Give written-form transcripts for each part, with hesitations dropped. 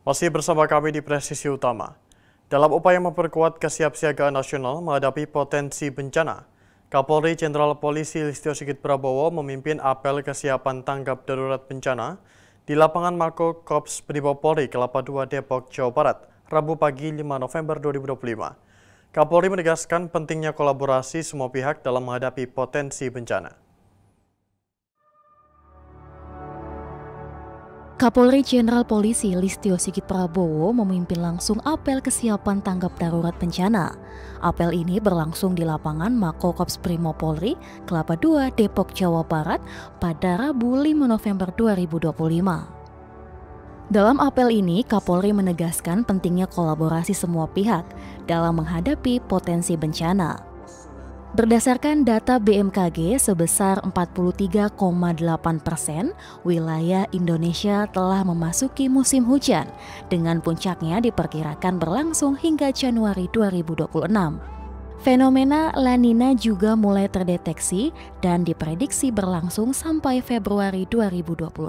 Masih bersama kami di Presisi Utama. Dalam upaya memperkuat kesiapsiagaan nasional menghadapi potensi bencana, Kapolri Jenderal Polisi Listio Sigit Prabowo memimpin apel kesiapan tanggap darurat bencana di lapangan Mako Korps Brimob Polri Kelapa II Depok, Jawa Barat, Rabu pagi 5 November 2025. Kapolri menegaskan pentingnya kolaborasi semua pihak dalam menghadapi potensi bencana. Kapolri Jenderal Polisi Listio Sigit Prabowo memimpin langsung apel kesiapan tanggap darurat bencana. Apel ini berlangsung di lapangan Mako Korps Brimob Polri Kelapa II Depok, Jawa Barat pada Rabu 5 November 2025. Dalam apel ini, Kapolri menegaskan pentingnya kolaborasi semua pihak dalam menghadapi potensi bencana. Berdasarkan data BMKG, sebesar 43,8% wilayah Indonesia telah memasuki musim hujan, dengan puncaknya diperkirakan berlangsung hingga Januari 2026. Fenomena La Nina juga mulai terdeteksi dan diprediksi berlangsung sampai Februari 2026.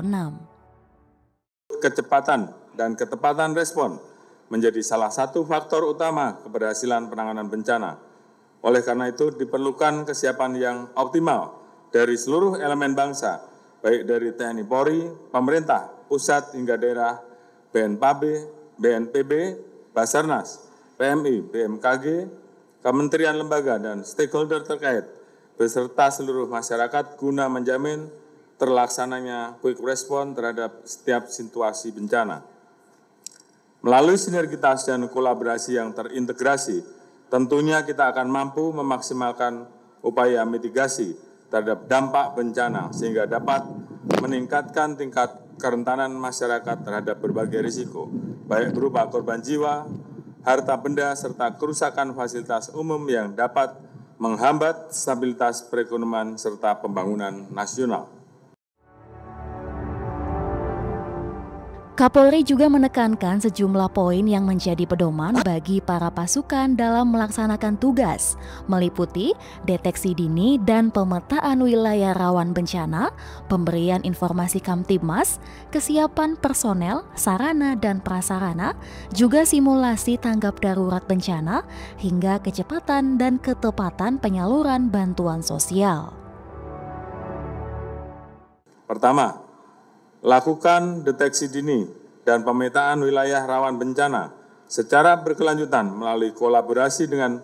Kecepatan dan ketepatan respon menjadi salah satu faktor utama keberhasilan penanganan bencana. Oleh karena itu diperlukan kesiapan yang optimal dari seluruh elemen bangsa, baik dari TNI Polri, pemerintah, pusat hingga daerah, BNPB, BNPB, Basarnas, PMI, BMKG, kementerian lembaga dan stakeholder terkait, beserta seluruh masyarakat guna menjamin terlaksananya quick response terhadap setiap situasi bencana. Melalui sinergitas dan kolaborasi yang terintegrasi, tentunya kita akan mampu memaksimalkan upaya mitigasi terhadap dampak bencana sehingga dapat meningkatkan tingkat kerentanan masyarakat terhadap berbagai risiko, baik berupa korban jiwa, harta benda, serta kerusakan fasilitas umum yang dapat menghambat stabilitas perekonomian serta pembangunan nasional. Kapolri juga menekankan sejumlah poin yang menjadi pedoman bagi para pasukan dalam melaksanakan tugas, meliputi deteksi dini dan pemetaan wilayah rawan bencana, pemberian informasi Kamtibmas, kesiapan personel, sarana dan prasarana, juga simulasi tanggap darurat bencana, hingga kecepatan dan ketepatan penyaluran bantuan sosial. Pertama, lakukan deteksi dini dan pemetaan wilayah rawan bencana secara berkelanjutan melalui kolaborasi dengan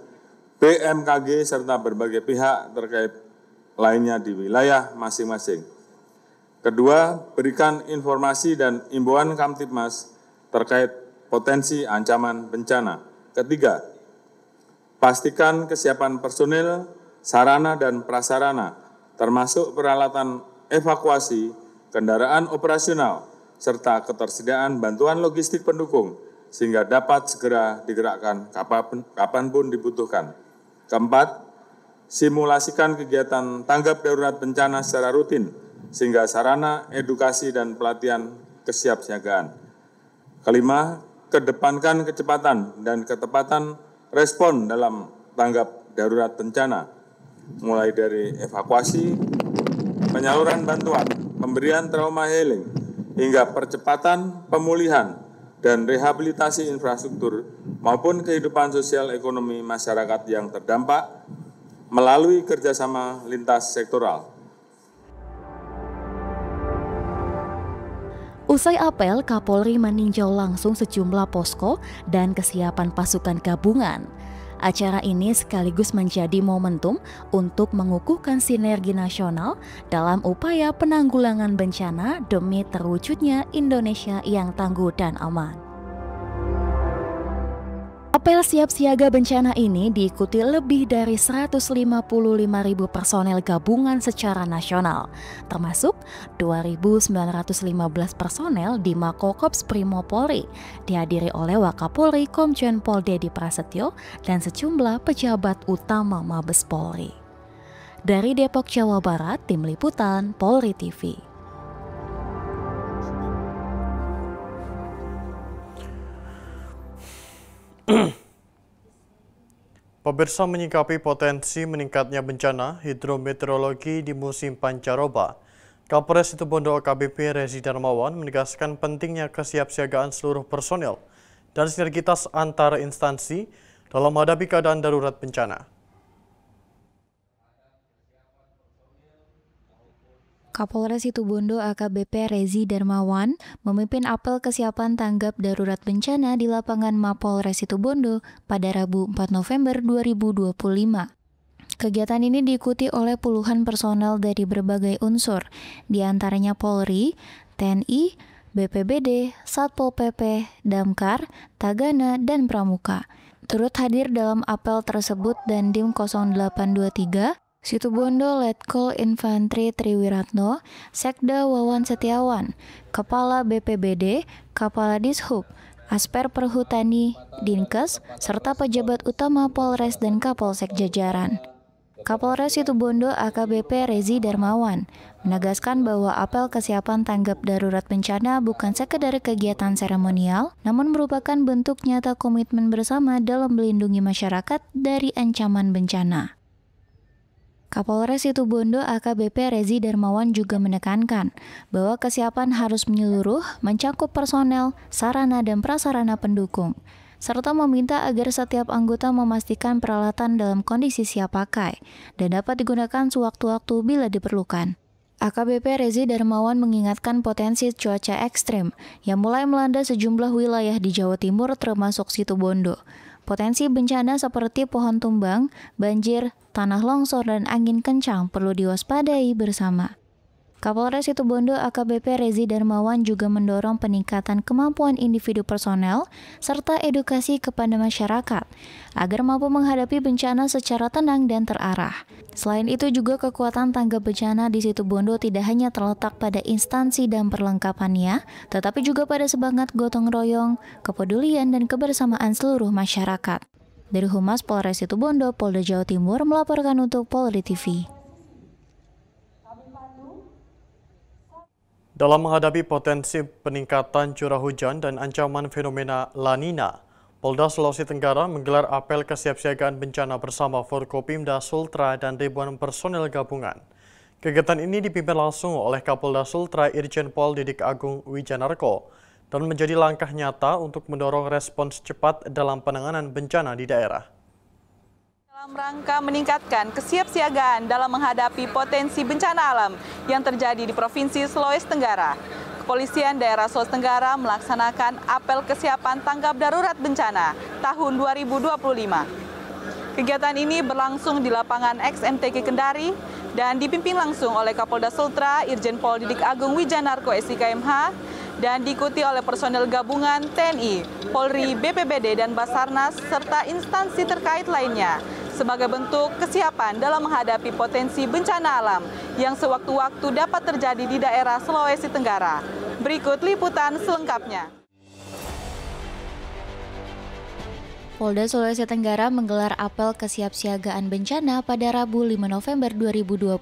BMKG serta berbagai pihak terkait lainnya di wilayah masing-masing. Kedua, berikan informasi dan imbauan Kamtibmas terkait potensi ancaman bencana. Ketiga, pastikan kesiapan personil, sarana dan prasarana, termasuk peralatan evakuasi, kendaraan operasional, serta ketersediaan bantuan logistik pendukung, sehingga dapat segera digerakkan kapanpun dibutuhkan. Keempat, simulasikan kegiatan tanggap darurat bencana secara rutin, sehingga sarana, edukasi, dan pelatihan kesiapsiagaan. Kelima, kedepankan kecepatan dan ketepatan respon dalam tanggap darurat bencana, mulai dari evakuasi, penyaluran bantuan, pemberian trauma healing, hingga percepatan pemulihan dan rehabilitasi infrastruktur maupun kehidupan sosial ekonomi masyarakat yang terdampak melalui kerjasama lintas sektoral. Usai apel, Kapolri meninjau langsung sejumlah posko dan kesiapan pasukan gabungan. Acara ini sekaligus menjadi momentum untuk mengukuhkan sinergi nasional dalam upaya penanggulangan bencana demi terwujudnya Indonesia yang tangguh dan aman. Apel siap siaga bencana ini diikuti lebih dari 155.000 personel gabungan secara nasional, termasuk 2.915 personel di Mako Korps Brimob Polri, dihadiri oleh Wakapolri Komjen Pol Dedi Prasetyo dan sejumlah pejabat utama Mabes Polri. Dari Depok, Jawa Barat, Tim Liputan Polri TV. Pemirsa, menyikapi potensi meningkatnya bencana hidrometeorologi di musim pancaroba, Kapolres Situbondo AKBP Rezi Darmawan menegaskan pentingnya kesiapsiagaan seluruh personel dan sinergitas antar instansi dalam menghadapi keadaan darurat bencana. Kapolres Situbondo AKBP Rezi Darmawan memimpin apel kesiapan tanggap darurat bencana di lapangan Mapolres Situbondo pada Rabu 4 November 2025. Kegiatan ini diikuti oleh puluhan personel dari berbagai unsur, di antaranya Polri, TNI, BPBD, Satpol PP, Damkar, Tagana, dan Pramuka. Turut hadir dalam apel tersebut Dandim 0823, Situbondo Letkol Infantri Triwiratno, Sekda Wawan Setiawan, Kepala BPBD, Kepala Dishub, Asper Perhutani, Dinkes, serta pejabat utama Polres dan Kapolsek jajaran. Kapolres Situbondo AKBP Rezi Darmawan menegaskan bahwa apel kesiapan tanggap darurat bencana bukan sekedar kegiatan seremonial, namun merupakan bentuk nyata komitmen bersama dalam melindungi masyarakat dari ancaman bencana. Kapolres Situbondo AKBP Rezi Darmawan juga menekankan bahwa kesiapan harus menyeluruh, mencakup personel, sarana dan prasarana pendukung, serta meminta agar setiap anggota memastikan peralatan dalam kondisi siap pakai dan dapat digunakan sewaktu-waktu bila diperlukan. AKBP Rezi Darmawan mengingatkan potensi cuaca ekstrim yang mulai melanda sejumlah wilayah di Jawa Timur termasuk Situbondo. Potensi bencana seperti pohon tumbang, banjir, tanah longsor, dan angin kencang perlu diwaspadai bersama. Kapolres Situbondo AKBP Rezi Darmawan juga mendorong peningkatan kemampuan individu personel serta edukasi kepada masyarakat agar mampu menghadapi bencana secara tenang dan terarah. Selain itu juga kekuatan tanggap bencana di Situbondo tidak hanya terletak pada instansi dan perlengkapannya, tetapi juga pada semangat gotong royong, kepedulian dan kebersamaan seluruh masyarakat. Dari Humas Polres Situbondo, Polda Jawa Timur melaporkan untuk Polri TV. Dalam menghadapi potensi peningkatan curah hujan dan ancaman fenomena La Nina, Polda Sulawesi Tenggara menggelar apel kesiapsiagaan bencana bersama Forkopimda Sultra dan ribuan personel gabungan. Kegiatan ini dipimpin langsung oleh Kapolda Sultra Irjen Pol Didik Agung Wijanarko dan menjadi langkah nyata untuk mendorong respons cepat dalam penanganan bencana di daerah. Dalam rangka meningkatkan kesiapsiagaan dalam menghadapi potensi bencana alam yang terjadi di Provinsi Sulawesi Tenggara, Kepolisian Daerah Sulawesi Tenggara melaksanakan apel kesiapan tanggap darurat bencana tahun 2025. Kegiatan ini berlangsung di lapangan XMTK Kendari dan dipimpin langsung oleh Kapolda Sultra Irjen Pol Didik Agung Wijanarko SIKMH dan diikuti oleh personel gabungan TNI, Polri, BPBD, dan Basarnas serta instansi terkait lainnya sebagai bentuk kesiapan dalam menghadapi potensi bencana alam yang sewaktu-waktu dapat terjadi di daerah Sulawesi Tenggara. Berikut liputan selengkapnya. Polda Sulawesi Tenggara menggelar apel kesiapsiagaan bencana pada Rabu 5 November 2025.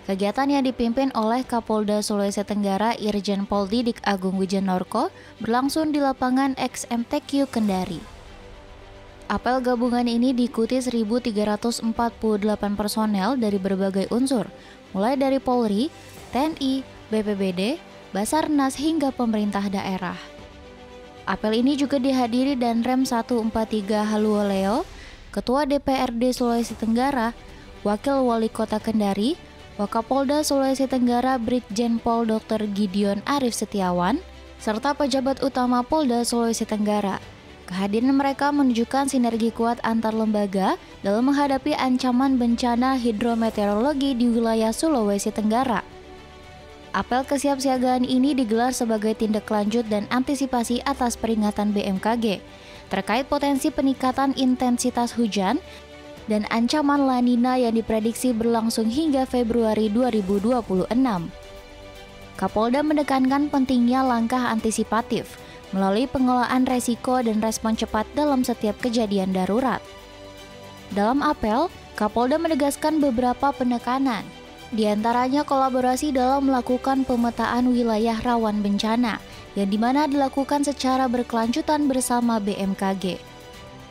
Kegiatan yang dipimpin oleh Kapolda Sulawesi Tenggara Irjen Pol Didik Agung Wijanarko berlangsung di lapangan XMTQ Kendari. Apel gabungan ini diikuti 1.348 personel dari berbagai unsur, mulai dari Polri, TNI, BPBD, Basarnas hingga pemerintah daerah. Apel ini juga dihadiri Danrem 143 Haluoleo, Ketua DPRD Sulawesi Tenggara, Wakil Wali Kota Kendari, Wakapolda Sulawesi Tenggara Brigjen Pol Dr. Gideon Arif Setiawan, serta pejabat utama Polda Sulawesi Tenggara. Kehadiran mereka menunjukkan sinergi kuat antar lembaga dalam menghadapi ancaman bencana hidrometeorologi di wilayah Sulawesi Tenggara. Apel kesiapsiagaan ini digelar sebagai tindak lanjut dan antisipasi atas peringatan BMKG terkait potensi peningkatan intensitas hujan dan ancaman La Nina yang diprediksi berlangsung hingga Februari 2026. Kapolda menekankan pentingnya langkah antisipatif melalui pengelolaan resiko dan respon cepat dalam setiap kejadian darurat. Dalam apel, Kapolda menegaskan beberapa penekanan, di antaranya kolaborasi dalam melakukan pemetaan wilayah rawan bencana, yang dimana dilakukan secara berkelanjutan bersama BMKG.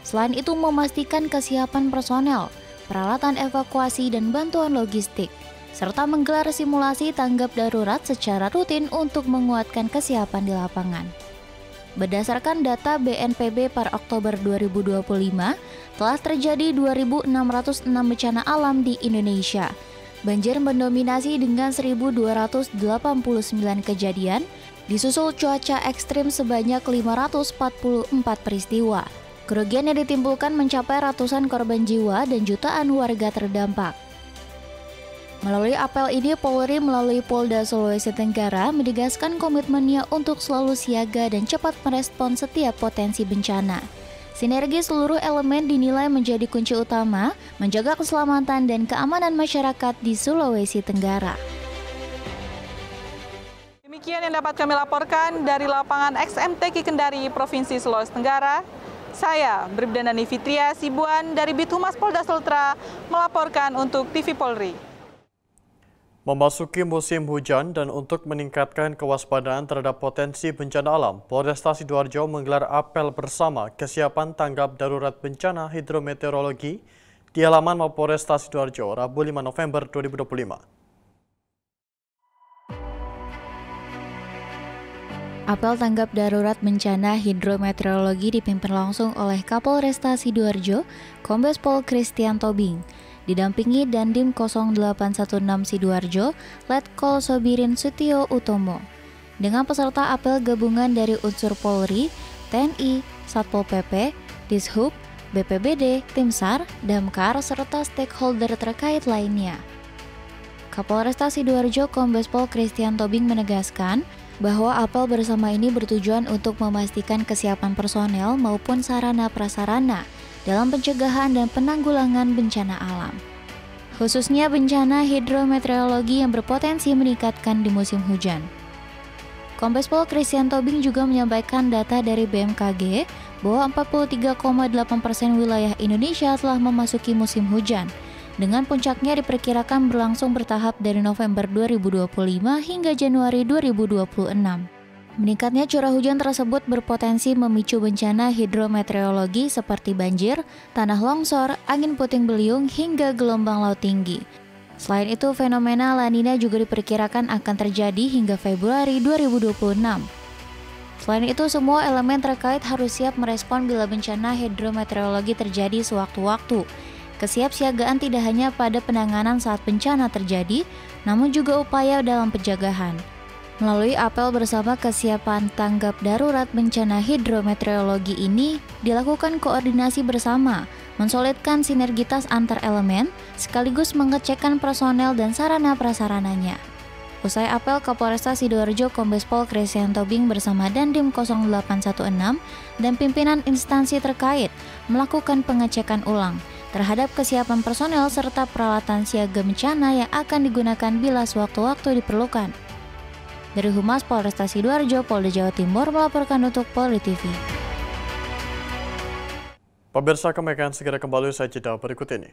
Selain itu memastikan kesiapan personel, peralatan evakuasi dan bantuan logistik, serta menggelar simulasi tanggap darurat secara rutin untuk menguatkan kesiapan di lapangan. Berdasarkan data BNPB per Oktober 2025, telah terjadi 2.606 bencana alam di Indonesia. Banjir mendominasi dengan 1.289 kejadian, disusul cuaca ekstrim sebanyak 544 peristiwa. Kerugian yang ditimbulkan mencapai ratusan korban jiwa dan jutaan warga terdampak. Melalui apel ini, Polri melalui Polda Sulawesi Tenggara menegaskan komitmennya untuk selalu siaga dan cepat merespon setiap potensi bencana. Sinergi seluruh elemen dinilai menjadi kunci utama menjaga keselamatan dan keamanan masyarakat di Sulawesi Tenggara. Demikian yang dapat kami laporkan dari lapangan XMTQ Kendari, Provinsi Sulawesi Tenggara. Saya, Bribda Nani Fitria Sibuan dari Bidhumas Polda Sultra melaporkan untuk TV Polri. Memasuki musim hujan dan untuk meningkatkan kewaspadaan terhadap potensi bencana alam, Polresta Sidoarjo menggelar apel bersama kesiapan tanggap darurat bencana hidrometeorologi di halaman Mapolresta Sidoarjo, Rabu 5 November 2025. Apel tanggap darurat bencana hidrometeorologi dipimpin langsung oleh Kapolresta Sidoarjo, Kombes Pol Christian Tobing. Didampingi Dandim 0816 Sidoarjo, Letkol Sobirin Sutio Utomo. Dengan peserta apel gabungan dari unsur Polri, TNI, Satpol PP, Dishub, BPBD, Tim SAR, Damkar, serta stakeholder terkait lainnya. Kapolresta Sidoarjo Kombes Pol Christian Tobing menegaskan bahwa apel bersama ini bertujuan untuk memastikan kesiapan personel maupun sarana-prasarana dalam pencegahan dan penanggulangan bencana alam, khususnya bencana hidrometeorologi yang berpotensi meningkatkan di musim hujan. Kombes Pol Christian Tobing juga menyampaikan data dari BMKG bahwa 43,8% wilayah Indonesia telah memasuki musim hujan, dengan puncaknya diperkirakan berlangsung bertahap dari November 2025 hingga Januari 2026. Meningkatnya curah hujan tersebut berpotensi memicu bencana hidrometeorologi seperti banjir, tanah longsor, angin puting beliung, hingga gelombang laut tinggi. Selain itu, fenomena La Nina juga diperkirakan akan terjadi hingga Februari 2026. Selain itu, semua elemen terkait harus siap merespon bila bencana hidrometeorologi terjadi sewaktu-waktu. Kesiapsiagaan tidak hanya pada penanganan saat bencana terjadi, namun juga upaya dalam pencegahan. Melalui apel bersama kesiapan tanggap darurat bencana hidrometeorologi ini, dilakukan koordinasi bersama, mensolidkan sinergitas antar elemen, sekaligus mengecekkan personel dan sarana-prasarananya. Usai apel, Kapolresta Sidoarjo Kombes Pol Christian Tobing bersama Dandim 0816 dan pimpinan instansi terkait melakukan pengecekan ulang terhadap kesiapan personel serta peralatan siaga bencana yang akan digunakan bila sewaktu-waktu diperlukan. Dari Humas Polresta Sidoarjo, Polda Jawa Timur melaporkan untuk Polri TV. Pemirsa, kami akan segera kembali usai jeda berikut ini.